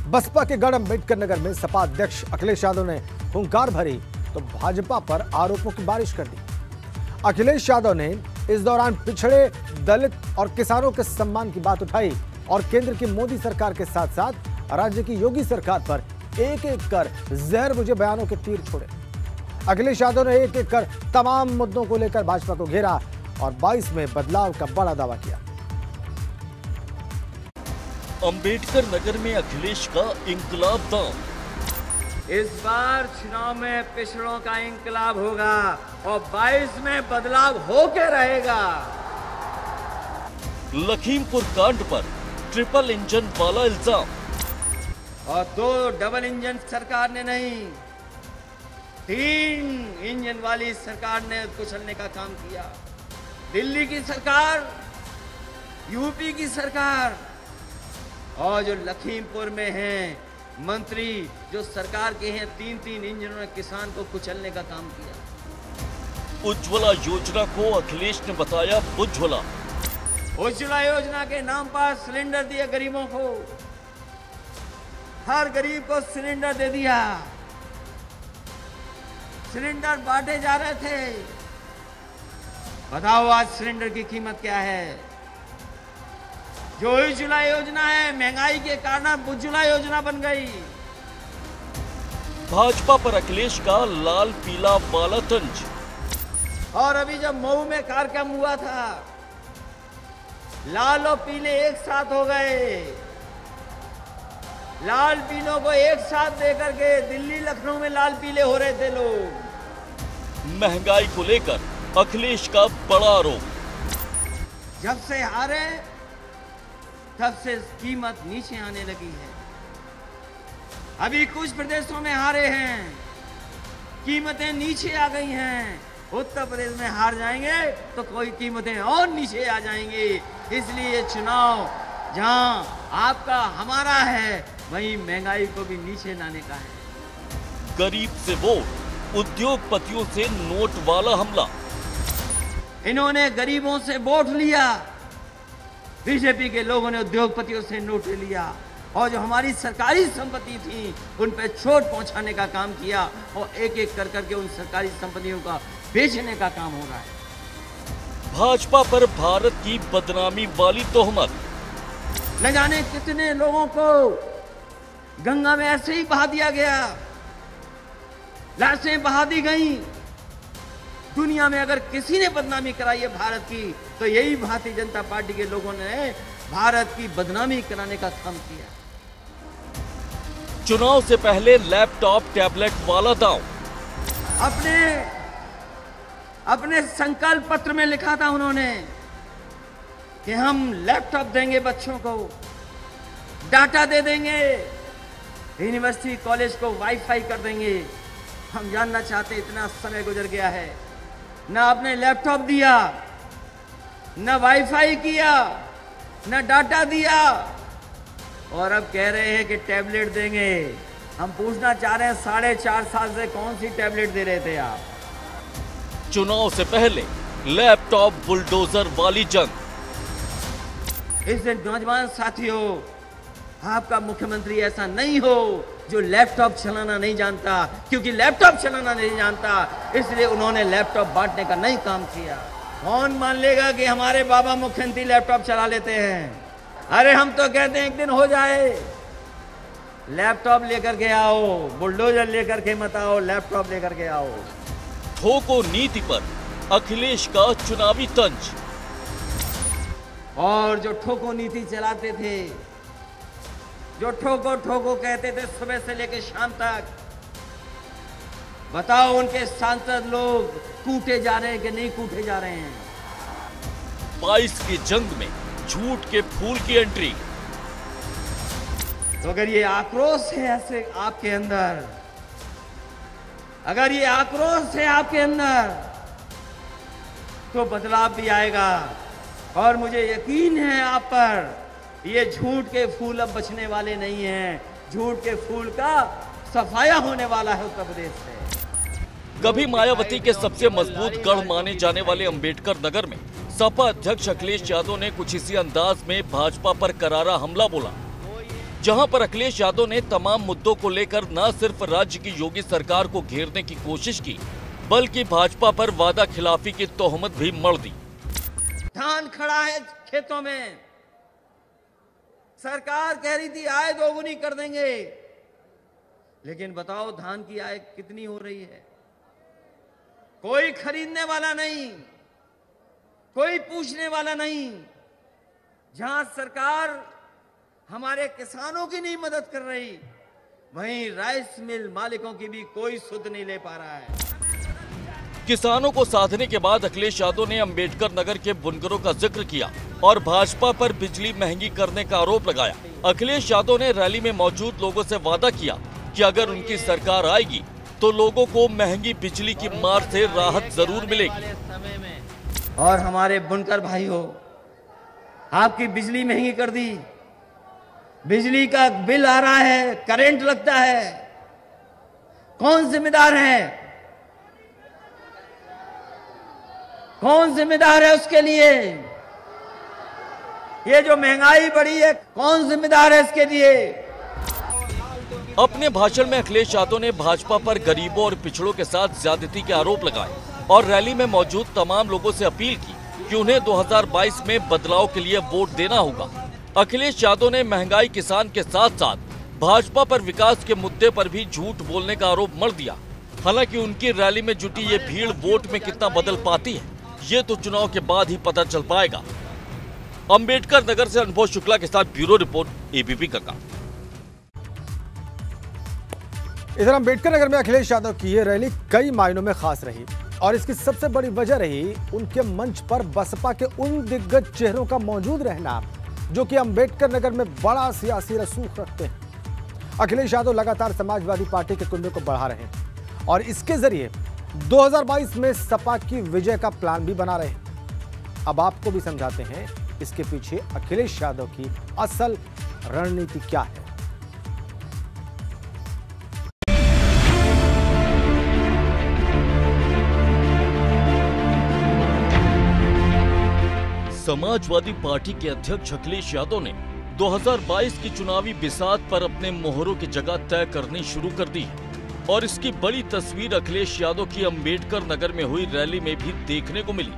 बसपा के गढ़ अम्बेडकर नगर में सपा अध्यक्ष अखिलेश यादव ने हुंकार भरी तो भाजपा पर आरोपों की बारिश कर दी। अखिलेश यादव ने इस दौरान पिछड़े, दलित और किसानों के सम्मान की बात उठाई और केंद्र की मोदी सरकार के साथ साथ राज्य की योगी सरकार पर एक एक कर जहर बुझे बयानों के तीर छोड़े। अखिलेश यादव ने एक एक कर तमाम मुद्दों को लेकर भाजपा को घेरा और 22 में बदलाव का बड़ा दावा किया। अंबेडकर नगर में अखिलेश का इंकलाब दांव। इस बार चुनाव में पिछड़ों का इंकलाब होगा और 22 में बदलाव होके रहेगा। लखीमपुर कांड पर ट्रिपल इंजन वाला इल्जाम और 2 डबल इंजन सरकार ने नहीं, 3 इंजन वाली सरकार ने कुचलने का काम किया। दिल्ली की सरकार, यूपी की सरकार और जो लखीमपुर में हैं मंत्री जो सरकार के हैं, 3 इंजनों ने किसान को कुचलने का काम किया। उज्ज्वला योजना को अखिलेश ने बताया बुज्ज्वला। उज्ज्वला योजना के नाम पर सिलेंडर दिए गरीबों को, हर गरीब को सिलेंडर दे दिया। सिलेंडर बांटे जा रहे थे। बताओ आज सिलेंडर की कीमत क्या है? जो उज्ज्वला योजना है महंगाई के कारण उज्ज्वला योजना बन गई। भाजपा पर अखिलेश का लाल पीला वाला तंज। और अभी जब मऊ में कार्यक्रम हुआ था, लाल और पीले एक साथ हो गए। लाल पीलों को एक साथ देकर के दिल्ली लखनऊ में लाल पीले हो रहे थे लोग। महंगाई को लेकर अखिलेश का बड़ा आरोप। जब से हारे तब से कीमत नीचे आने लगी है। अभी कुछ प्रदेशों में हारे हैं, कीमतें नीचे आ गई हैं। उत्तर प्रदेश में हार जाएंगे तो कोई कीमतें और नीचे आ जाएंगी। इसलिए चुनाव जहां आपका हमारा है, वहीं महंगाई को भी नीचे लाने का है। गरीब से वोट, उद्योगपतियों से नोट वाला हमला। इन्होंने गरीबों से वोट लिया, बीजेपी के लोगों ने उद्योगपतियों से नोट लिया और जो हमारी सरकारी संपत्ति थी उन पर चोट पहुंचाने का काम किया और एक एक कर करके उन सरकारी संपत्तियों का बेचने का काम हो रहा है। भाजपा पर भारत की बदनामी वाली तोहमत। न जाने कितने लोगों को गंगा में ऐसे ही बहा दिया गया, लाशें बहा दी गई। दुनिया में अगर किसी ने बदनामी कराई है भारत की तो यही भारतीय जनता पार्टी के लोगों ने भारत की बदनामी कराने का काम किया। चुनाव से पहले लैपटॉप टैबलेट वाला दांव। अपने संकल्प पत्र में लिखा था उन्होंने कि हम लैपटॉप देंगे बच्चों को, डाटा दे देंगे, यूनिवर्सिटी कॉलेज को वाईफाई कर देंगे। हम जानना चाहते इतना समय गुजर गया है, न आपने लैपटॉप दिया, न वाईफाई किया, न डाटा दिया और अब कह रहे हैं कि टैबलेट देंगे। हम पूछना चाह रहे हैं 4.5 साल से कौन सी टैबलेट दे रहे थे आप? चुनाव से पहले लैपटॉप बुलडोजर वाली जंग। इसलिए नौजवान साथियों, आपका मुख्यमंत्री ऐसा नहीं हो जो लैपटॉप चलाना नहीं जानता, क्योंकि लैपटॉप चलाना नहीं जानता इसलिए उन्होंने लैपटॉप बांटने का नहीं काम किया। कौन मान लेगा कि हमारे बाबा मुख्यमंत्री लैपटॉप चला लेते हैं? अरे हम तो कहते हैं एक दिन हो जाए, लैपटॉप लेकर के आओ, बुलडोजर लेकर के मत आओ, लैपटॉप लेकर के आओ। ठोको नीति पर अखिलेश का चुनावी तंज। और जो ठोको नीति चलाते थे, जो ठोको ठोको कहते थे सुबह से लेकर शाम तक, बताओ उनके सांसद लोग कूटे जा रहे हैं कि नहीं कूटे जा रहे हैं? 22 की जंग में झूठ के फूल की एंट्री। तो अगर ये आक्रोश है ऐसे आपके अंदर, अगर ये आक्रोश है आपके अंदर, तो बदलाव भी आएगा। और मुझे यकीन है आप पर, ये झूठ के फूल अब बचने वाले नहीं हैं। झूठ के फूल का सफाया होने वाला है उत्तर प्रदेश से। कभी मायावती के सबसे मजबूत गढ़ माने जाने वाले अंबेडकर नगर में सपा अध्यक्ष अखिलेश यादव ने कुछ इसी अंदाज में भाजपा पर करारा हमला बोला। जहां पर अखिलेश यादव ने तमाम मुद्दों को लेकर न सिर्फ राज्य की योगी सरकार को घेरने की कोशिश की, बल्कि भाजपा पर वादा खिलाफी की तोहमत भी मढ़ दी। धान खड़ा है खेतों में, सरकार कह रही थी आय दोगुनी कर देंगे, लेकिन बताओ धान की आय कितनी हो रही है? कोई खरीदने वाला नहीं, कोई पूछने वाला नहीं। जहां सरकार हमारे किसानों की नहीं मदद कर रही, वहीं राइस मिल मालिकों की भी कोई सुध नहीं ले पा रहा है। किसानों को साधने के बाद अखिलेश यादव ने अंबेडकर नगर के बुनकरों का जिक्र किया और भाजपा पर बिजली महंगी करने का आरोप लगाया। अखिलेश यादव ने रैली में मौजूद लोगों से वादा किया कि अगर उनकी सरकार आएगी तो लोगों को महंगी बिजली की मार से राहत जरूर मिलेगी। और हमारे बुनकर भाइयों, आपकी बिजली महंगी कर दी, बिजली का बिल आ रहा है, करंट लगता है, कौन जिम्मेदार है? कौन जिम्मेदार है उसके लिए? ये जो महंगाई बढ़ी है, कौन जिम्मेदार है इसके लिए? अपने भाषण में अखिलेश यादव ने भाजपा पर गरीबों और पिछड़ों के साथ ज्यादती के आरोप लगाए और रैली में मौजूद तमाम लोगों से अपील की कि उन्हें 2022 में बदलाव के लिए वोट देना होगा। अखिलेश यादव ने महंगाई, किसान के साथ साथ भाजपा पर विकास के मुद्दे पर भी झूठ बोलने का आरोप मढ़ दिया। हालांकि उनकी रैली में जुटी ये भीड़ वोट में कितना बदल पाती है, ये तो चुनाव के बाद ही पता चल पाएगा। अंबेडकर नगर से अनुभव शुक्ला के साथ ब्यूरो रिपोर्ट, एबीपी का। इधर अंबेडकर नगर में अखिलेश यादव की ये रैली कई मायनों में खास रही और इसकी सबसे बड़ी वजह रही उनके मंच पर बसपा के उन दिग्गज चेहरों का मौजूद रहना जो कि अंबेडकर नगर में बड़ा सियासी रसूख रखते हैं। अखिलेश यादव लगातार समाजवादी पार्टी के कुंबे को बढ़ा रहे हैं और इसके जरिए 2022 में सपा की विजय का प्लान भी बना रहे हैं। अब आपको भी समझाते हैं इसके पीछे अखिलेश यादव की असल रणनीति क्या है। समाजवादी पार्टी के अध्यक्ष अखिलेश यादव ने 2022 की चुनावी बिसात पर अपने मोहरों की जगह तय करनी शुरू कर दी है और इसकी बड़ी तस्वीर अखिलेश यादव की अंबेडकर नगर में हुई रैली में भी देखने को मिली,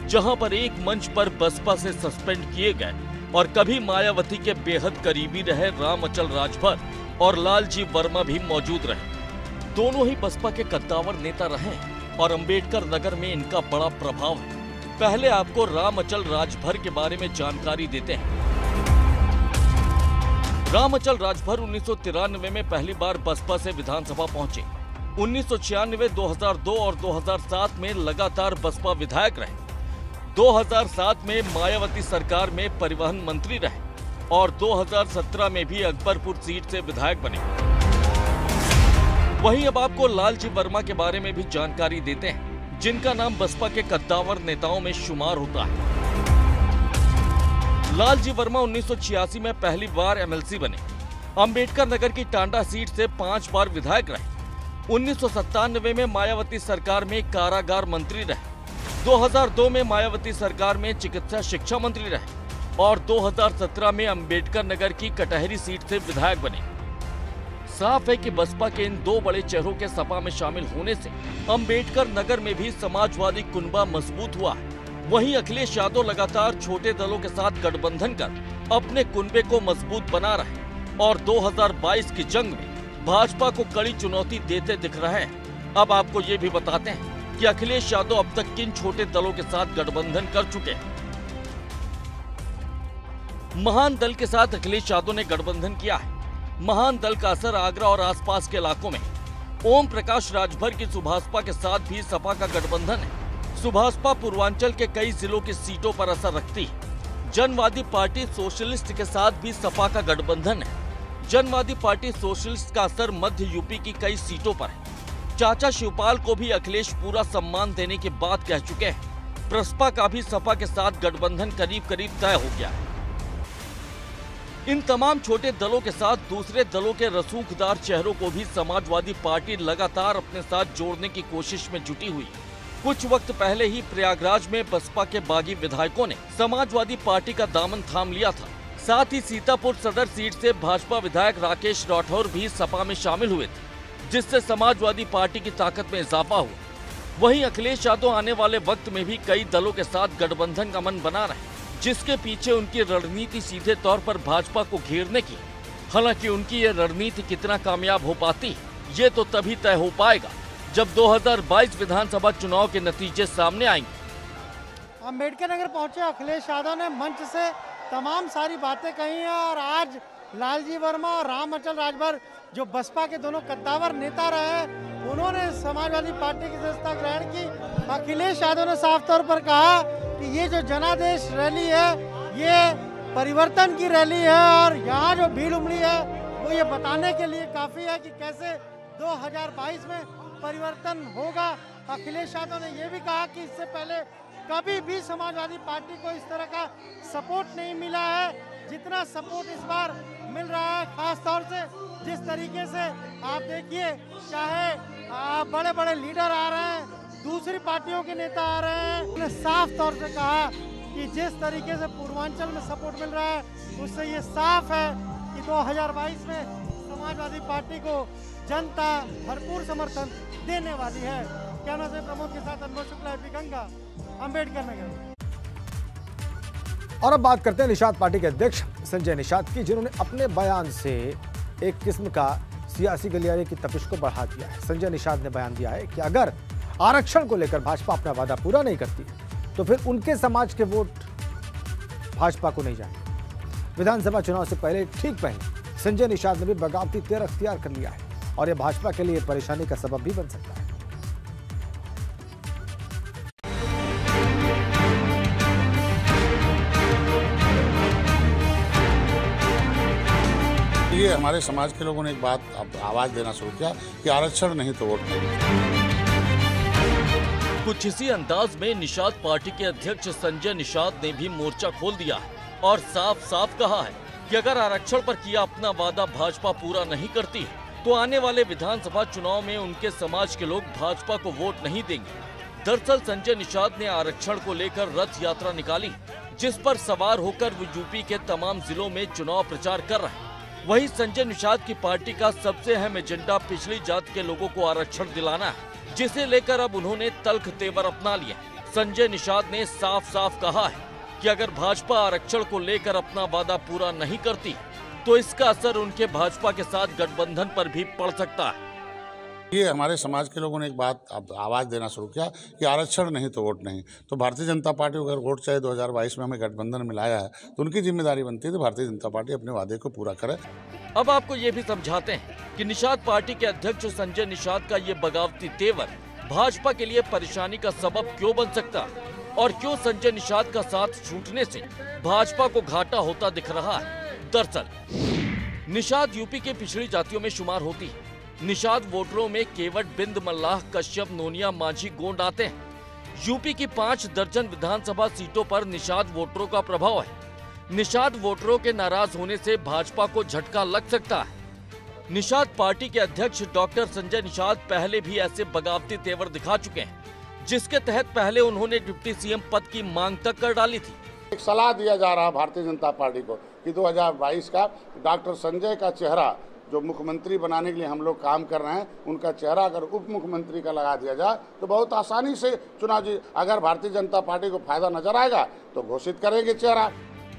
जहां पर एक मंच पर बसपा से सस्पेंड किए गए और कभी मायावती के बेहद करीबी रहे राम अचल राजभर और लालजी वर्मा भी मौजूद रहे। दोनों ही बसपा के कद्दावर नेता रहे और अंबेडकर नगर में इनका बड़ा प्रभाव है। पहले आपको राम अचल राजभर के बारे में जानकारी देते हैं। राम अचल राजभर 1993 में पहली बार बसपा से विधानसभा पहुंचे। 1996, 2002 और 2007 में लगातार बसपा विधायक रहे। 2007 में मायावती सरकार में परिवहन मंत्री रहे और 2017 में भी अकबरपुर सीट से विधायक बने। वहीं अब आपको लालजी वर्मा के बारे में भी जानकारी देते हैं, जिनका नाम बसपा के कद्दावर नेताओं में शुमार होता है। लालजी वर्मा 1986 में पहली बार एमएलसी बने। अंबेडकर नगर की टांडा सीट से 5 बार विधायक रहे। 1997 में मायावती सरकार में कारागार मंत्री रहे। 2002 में मायावती सरकार में चिकित्सा शिक्षा मंत्री रहे और 2017 में अंबेडकर नगर की कटहरी सीट से विधायक बने। साफ है कि बसपा के इन दो बड़े चेहरों के सपा में शामिल होने से अंबेडकर नगर में भी समाजवादी कुनबा मजबूत हुआ है। वहीं अखिलेश यादव लगातार छोटे दलों के साथ गठबंधन कर अपने कुनबे को मजबूत बना रहे और 2022 की जंग में भाजपा को कड़ी चुनौती देते दिख रहे हैं। अब आपको ये भी बताते हैं कि अखिलेश यादव अब तक किन छोटे दलों के साथ गठबंधन कर चुके हैं। महान दल के साथ अखिलेश यादव ने गठबंधन किया है। महान दल का असर आगरा और आसपास के इलाकों में। ओम प्रकाश राजभर की सुभाषपा के साथ भी सपा का गठबंधन है। सुभाषपा पूर्वांचल के कई जिलों की सीटों पर असर रखती है। जनवादी पार्टी सोशलिस्ट के साथ भी सपा का गठबंधन है। जनवादी पार्टी सोशलिस्ट का असर मध्य यूपी की कई सीटों पर है। चाचा शिवपाल को भी अखिलेश पूरा सम्मान देने की बात कह चुके हैं। प्रसपा का भी सपा के साथ गठबंधन करीब करीब तय हो गया है। इन तमाम छोटे दलों के साथ दूसरे दलों के रसूखदार चेहरों को भी समाजवादी पार्टी लगातार अपने साथ जोड़ने की कोशिश में जुटी हुई है। कुछ वक्त पहले ही प्रयागराज में बसपा के बागी विधायकों ने समाजवादी पार्टी का दामन थाम लिया था। साथ ही सीतापुर सदर सीट से भाजपा विधायक राकेश राठौर भी सपा में शामिल हुए थे, जिससे समाजवादी पार्टी की ताकत में इजाफा हुआ। वहीं अखिलेश यादव आने वाले वक्त में भी कई दलों के साथ गठबंधन का मन बना रहे, जिसके पीछे उनकी रणनीति सीधे तौर पर भाजपा को घेरने की। हालांकि उनकी ये रणनीति कितना कामयाब हो पाती ये तो तभी तय हो पाएगा जब 2022 विधानसभा चुनाव के नतीजे सामने आएंगे। अम्बेडकर नगर पहुंचे अखिलेश यादव ने मंच से तमाम सारी बातें कही हैं और आज लालजी वर्मा और राम अचल राजभर जो बसपा के दोनों कद्दावर नेता रहे, उन्होंने समाजवादी पार्टी की सदस्यता ग्रहण की। अखिलेश यादव ने साफ तौर पर कहा कि ये जो जनादेश रैली है ये परिवर्तन की रैली है और यहाँ जो भीड़ उमड़ी है वो ये बताने के लिए काफ़ी है कि कैसे 2022 में परिवर्तन होगा। अखिलेश यादव ने ये भी कहा कि इससे पहले कभी भी समाजवादी पार्टी को इस तरह का सपोर्ट नहीं मिला है जितना सपोर्ट इस बार मिल रहा है। खास तौर से जिस तरीके से आप देखिए, चाहे बड़े बड़े लीडर आ रहे हैं, दूसरी पार्टियों के नेता आ रहे हैं, उन्होंने साफ तौर से कहा कि जिस तरीके से पूर्वांचल में सपोर्ट मिल रहा है उससे ये साफ है कि 2022 में समाजवादी पार्टी को जनता भरपूर समर्थन देने वाली है। कैमरा से प्रमोद के साथ अनुभव शुक्ला, गंगा, अम्बेडकर नगर। और अब बात करते हैं निषाद पार्टी के अध्यक्ष संजय निषाद की, जिन्होंने अपने बयान से एक किस्म का सियासी गलियारे की तपिश को बढ़ा दिया है। संजय निषाद ने बयान दिया है कि अगर आरक्षण को लेकर भाजपा अपना वादा पूरा नहीं करती तो फिर उनके समाज के वोट भाजपा को नहीं जाएंगे। विधानसभा चुनाव से ठीक पहले संजय निषाद ने भी बगावती तेवर अख्तियार कर लिया है और यह भाजपा के लिए परेशानी का सबब भी बन सकता है। ये हमारे समाज के लोगों ने एक बात अब आवाज देना शुरू किया कि आरक्षण नहीं तो वोट नहीं। कुछ इसी अंदाज में निषाद पार्टी के अध्यक्ष संजय निषाद ने भी मोर्चा खोल दिया है और साफ साफ कहा है कि अगर आरक्षण पर किया अपना वादा भाजपा पूरा नहीं करती तो आने वाले विधानसभा चुनाव में उनके समाज के लोग भाजपा को वोट नहीं देंगे। दरअसल संजय निषाद ने आरक्षण को लेकर रथ यात्रा निकाली, जिस पर सवार होकर वो यूपी के तमाम जिलों में चुनाव प्रचार कर रहे हैं। वहीं संजय निषाद की पार्टी का सबसे अहम एजेंडा पिछड़ी जाति के लोगों को आरक्षण दिलाना है, जिसे लेकर अब उन्होंने तल्ख तेवर अपना लिया। संजय निषाद ने साफ साफ कहा है कि अगर भाजपा आरक्षण को लेकर अपना वादा पूरा नहीं करती तो इसका असर उनके भाजपा के साथ गठबंधन पर भी पड़ सकता है। ये हमारे समाज के लोगों ने एक बात अब आवाज देना शुरू किया कि आरक्षण नहीं तो वोट नहीं। तो भारतीय जनता पार्टी को अगर वोट चाहिए 2022 में हमें गठबंधन में लाया है तो उनकी जिम्मेदारी बनती है कि भारतीय जनता पार्टी अपने वादे को पूरा करे। अब आपको ये भी समझाते हैं कि निषाद पार्टी के अध्यक्ष संजय निषाद का ये बगावती तेवर भाजपा के लिए परेशानी का सबब क्यों बन सकता और क्यों संजय निषाद का साथ छूटने से भाजपा को घाटा होता दिख रहा है। दरअसल निषाद यूपी के पिछड़ी जातियों में शुमार होती है। निषाद वोटरों में केवट, बिंद, मल्लाह, कश्यप, नोनिया, मांझी, गोंड आते हैं। यूपी की 5 दर्जन विधानसभा सीटों पर निषाद वोटरों का प्रभाव है। निषाद वोटरों के नाराज होने से भाजपा को झटका लग सकता है। निषाद पार्टी के अध्यक्ष डॉक्टर संजय निषाद पहले भी ऐसे बगावती तेवर दिखा चुके हैं, जिसके तहत पहले उन्होंने डिप्टी सीएम पद की मांग तक कर डाली थी। एक सलाह दिया जा रहा है भारतीय जनता पार्टी को कि 2022 का डॉक्टर संजय का चेहरा जो मुख्यमंत्री बनाने के लिए हम लोग काम कर रहे हैं, उनका चेहरा अगर उप मुख्यमंत्री का लगा दिया जाए तो बहुत आसानी से चुनाव जी, अगर भारतीय जनता पार्टी को फायदा नजर आएगा तो घोषित करेंगे चेहरा।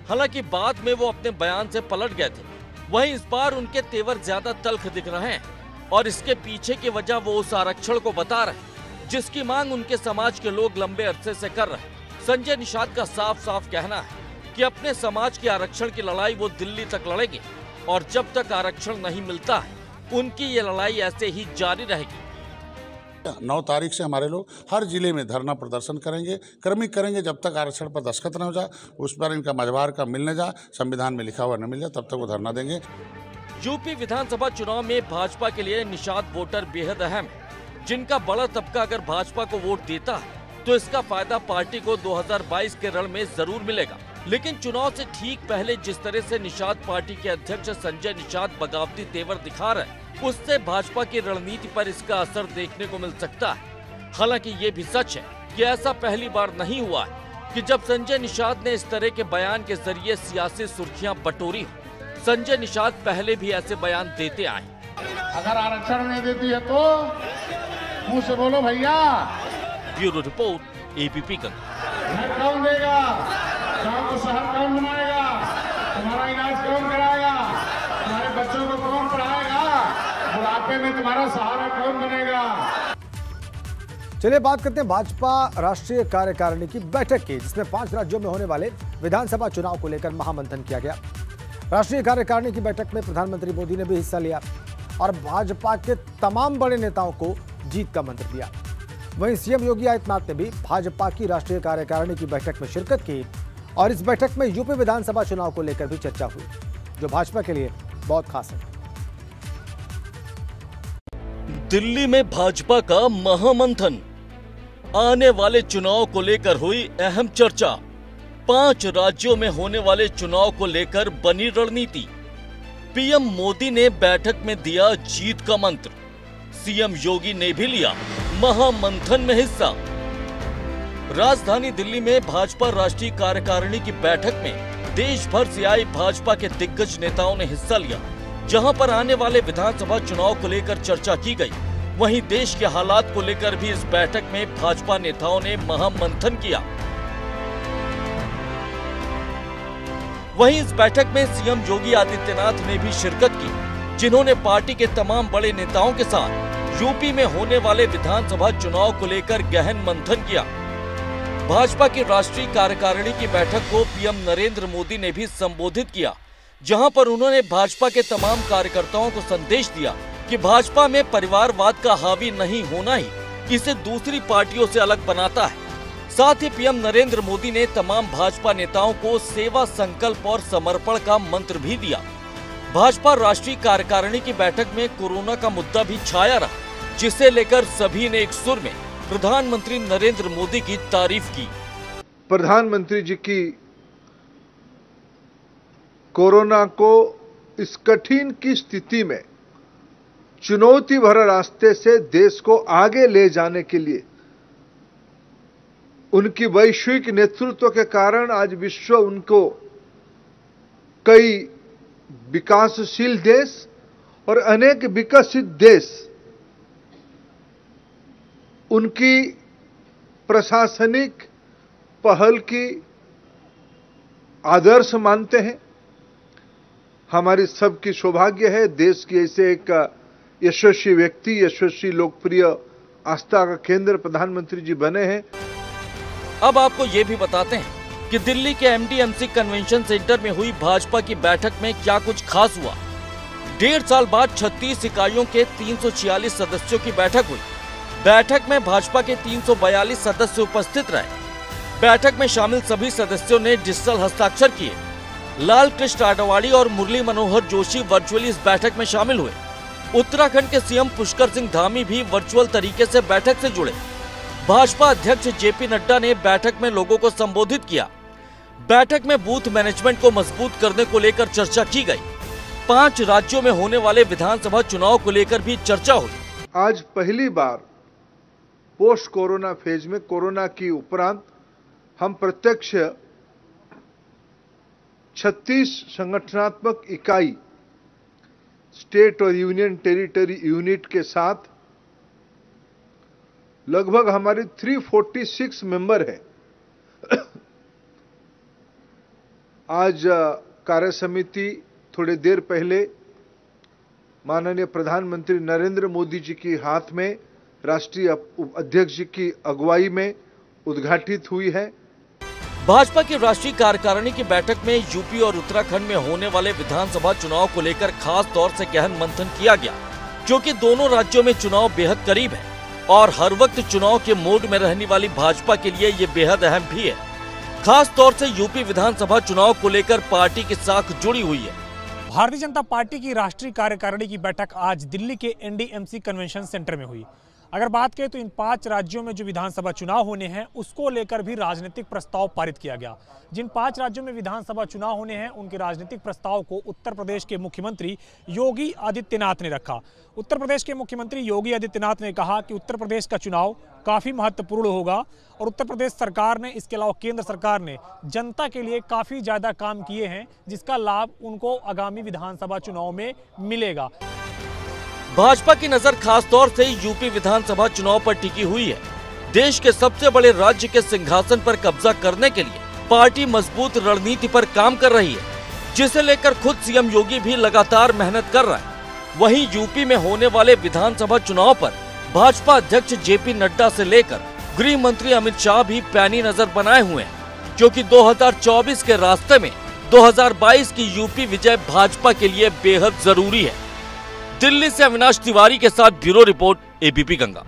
हालांकि बाद में वो अपने बयान से पलट गए थे। वहीं इस बार उनके तेवर ज्यादा तल्ख दिख रहे हैं और इसके पीछे की वजह वो उस आरक्षण को बता रहे हैं जिसकी मांग उनके समाज के लोग लंबे अरसे से कर रहे हैं। संजय निषाद का साफ साफ कहना है कि अपने समाज के आरक्षण की लड़ाई वो दिल्ली तक लड़ेंगे और जब तक आरक्षण नहीं मिलता है उनकी ये लड़ाई ऐसे ही जारी रहेगी। 9 तारीख से हमारे लोग हर जिले में धरना प्रदर्शन करेंगे, क्रमिक करेंगे, जब तक आरक्षण पर दस्तखत न हो जाए, उस पर इनका मजबार का मिल न जाए, संविधान में लिखा हुआ न मिल जाए, तब तक वो धरना देंगे। यूपी विधानसभा चुनाव में भाजपा के लिए निषाद वोटर बेहद अहम है, जिनका बड़ा तबका अगर भाजपा को वोट देता है तो इसका फायदा पार्टी को 2022 के रण में जरूर मिलेगा। लेकिन चुनाव से ठीक पहले जिस तरह से निषाद पार्टी के अध्यक्ष संजय निषाद बगावती तेवर दिखा रहे हैं, उससे भाजपा की रणनीति पर इसका असर देखने को मिल सकता है। हालांकि ये भी सच है कि ऐसा पहली बार नहीं हुआ है कि जब संजय निषाद ने इस तरह के बयान के जरिए सियासी सुर्खियां बटोरी हो। संजय निषाद पहले भी ऐसे बयान देते आए। अगर आरक्षण नहीं देती है तो मुंह से बोलो भैया। ब्यूरो रिपोर्ट, ABP कल। घर कौन देगा? गाँव को शहर कौन बनाएगा? तुम्हारा इलाज कौन कराएगा? तुम्हारे बच्चों को कौन पढ़ाएगा? बुढ़ापे में तुम्हारा सहारा कौन बनेगा? चलिए बात करते हैं भाजपा राष्ट्रीय कार्यकारिणी की बैठक की, जिसमें 5 राज्यों में होने वाले विधानसभा चुनाव को लेकर महामंथन किया गया। राष्ट्रीय कार्यकारिणी की बैठक में प्रधानमंत्री मोदी ने भी हिस्सा लिया और भाजपा के तमाम बड़े नेताओं को जीत का मंत्र दिया। वहीं सीएम योगी आदित्यनाथ ने भी भाजपा की राष्ट्रीय कार्यकारिणी की बैठक में शिरकत की और इस बैठक में यूपी विधानसभा चुनाव को लेकर भी चर्चा हुई, जो भाजपा के लिए बहुत खास है। दिल्ली में भाजपा का महामंथन, आने वाले चुनाव को लेकर हुई अहम चर्चा। 5 राज्यों में होने वाले चुनाव को लेकर बनी रणनीति। पीएम मोदी ने बैठक में दिया जीत का मंत्र। सीएम योगी ने भी लिया महामंथन में हिस्सा। राजधानी दिल्ली में भाजपा राष्ट्रीय कार्यकारिणी की बैठक में देश भर से आई भाजपा के दिग्गज नेताओं ने हिस्सा लिया, जहां पर आने वाले विधानसभा चुनाव को लेकर चर्चा की गई। वहीं देश के हालात को लेकर भी इस बैठक में भाजपा नेताओं ने महामंथन किया। वहीं इस बैठक में सीएम योगी आदित्यनाथ ने भी शिरकत की, जिन्होंने पार्टी के तमाम बड़े नेताओं के साथ यूपी में होने वाले विधानसभा चुनाव को लेकर गहन मंथन किया। भाजपा की राष्ट्रीय कार्यकारिणी की बैठक को पीएम नरेंद्र मोदी ने भी संबोधित किया, जहां पर उन्होंने भाजपा के तमाम कार्यकर्ताओं को संदेश दिया कि भाजपा में परिवारवाद का हावी नहीं होना ही इसे दूसरी पार्टियों से अलग बनाता है। साथ ही पीएम नरेंद्र मोदी ने तमाम भाजपा नेताओं को सेवा, संकल्प और समर्पण का मंत्र भी दिया। भाजपा राष्ट्रीय कार्यकारिणी की बैठक में कोरोना का मुद्दा भी छाया रहा, जिसे लेकर सभी ने एक सुर में प्रधानमंत्री नरेंद्र मोदी की तारीफ की। प्रधानमंत्री जी की कोरोना को इस कठिन की स्थिति में चुनौती भरे रास्ते से देश को आगे ले जाने के लिए उनकी वैश्विक नेतृत्व के कारण आज विश्व उनको कई विकासशील देश और अनेक विकसित देश उनकी प्रशासनिक पहल की आदर्श मानते हैं। हमारी सबकी सौभाग्य है देश की ऐसे एक यशस्वी व्यक्ति, यशस्वी लोकप्रिय आस्था का केंद्र प्रधानमंत्री जी बने हैं। अब आपको ये भी बताते हैं कि दिल्ली के MDMC कन्वेंशन सेंटर में हुई भाजपा की बैठक में क्या कुछ खास हुआ। 1.5 साल बाद 36 इकाइयों के 346 सदस्यों की बैठक हुई। बैठक में भाजपा के 342 सदस्य उपस्थित रहे। बैठक में शामिल सभी सदस्यों ने डिजिटल हस्ताक्षर किए। लाल कृष्ण आडवाणी और मुरली मनोहर जोशी वर्चुअली इस बैठक में शामिल हुए। उत्तराखंड के सीएम पुष्कर सिंह धामी भी वर्चुअल तरीके से बैठक से जुड़े। भाजपा अध्यक्ष JP नड्डा ने बैठक में लोगों को संबोधित किया। बैठक में बूथ मैनेजमेंट को मजबूत करने को लेकर चर्चा की गई। 5 राज्यों में होने वाले विधानसभा चुनाव को लेकर भी चर्चा हुई। आज पहली बार पोस्ट कोरोना फेज में कोरोना की उपरांत हम प्रत्यक्ष 36 संगठनात्मक इकाई स्टेट और यूनियन टेरिटरी यूनिट के साथ लगभग हमारी 346 मेंबर है। आज कार्य समिति थोड़ी देर पहले माननीय प्रधानमंत्री नरेंद्र मोदी जी के हाथ में राष्ट्रीय अध्यक्ष जी की अगुवाई में उद्घाटित हुई है। भाजपा की राष्ट्रीय कार्यकारिणी की बैठक में यूपी और उत्तराखंड में होने वाले विधानसभा चुनाव को लेकर खास तौर से गहन मंथन किया गया, क्योंकि दोनों राज्यों में चुनाव बेहद करीब है और हर वक्त चुनाव के मोड में रहने वाली भाजपा के लिए ये बेहद अहम भी है। खास तौर से यूपी विधानसभा चुनाव को लेकर पार्टी की साख जुड़ी हुई है। भारतीय जनता पार्टी की राष्ट्रीय कार्यकारिणी की बैठक आज दिल्ली के NDMC कन्वेंशन सेंटर में हुई। अगर बात करें तो इन 5 राज्यों में जो विधानसभा चुनाव होने हैं उसको लेकर भी राजनीतिक प्रस्ताव पारित किया गया। जिन 5 राज्यों में विधानसभा चुनाव होने हैं उनके राजनीतिक प्रस्ताव को उत्तर प्रदेश के मुख्यमंत्री योगी आदित्यनाथ ने रखा। उत्तर प्रदेश के मुख्यमंत्री योगी आदित्यनाथ ने कहा कि उत्तर प्रदेश का चुनाव काफ़ी महत्वपूर्ण होगा और उत्तर प्रदेश सरकार ने, इसके अलावा केंद्र सरकार ने जनता के लिए काफ़ी ज़्यादा काम किए हैं, जिसका लाभ उनको आगामी विधानसभा चुनाव में मिलेगा। भाजपा की नजर खास तौर से यूपी विधानसभा चुनाव पर टिकी हुई है। देश के सबसे बड़े राज्य के सिंहासन पर कब्जा करने के लिए पार्टी मजबूत रणनीति पर काम कर रही है, जिसे लेकर खुद सीएम योगी भी लगातार मेहनत कर रहा है। वहीं यूपी में होने वाले विधानसभा चुनाव पर भाजपा अध्यक्ष जेपी नड्डा से लेकर गृह मंत्री अमित शाह भी पैनी नजर बनाए हुए हैं, क्योंकि 2024 के रास्ते में 2022 की यूपी विजय भाजपा के लिए बेहद जरूरी है। दिल्ली से अविनाश तिवारी के साथ ब्यूरो रिपोर्ट, एबीपी गंगा।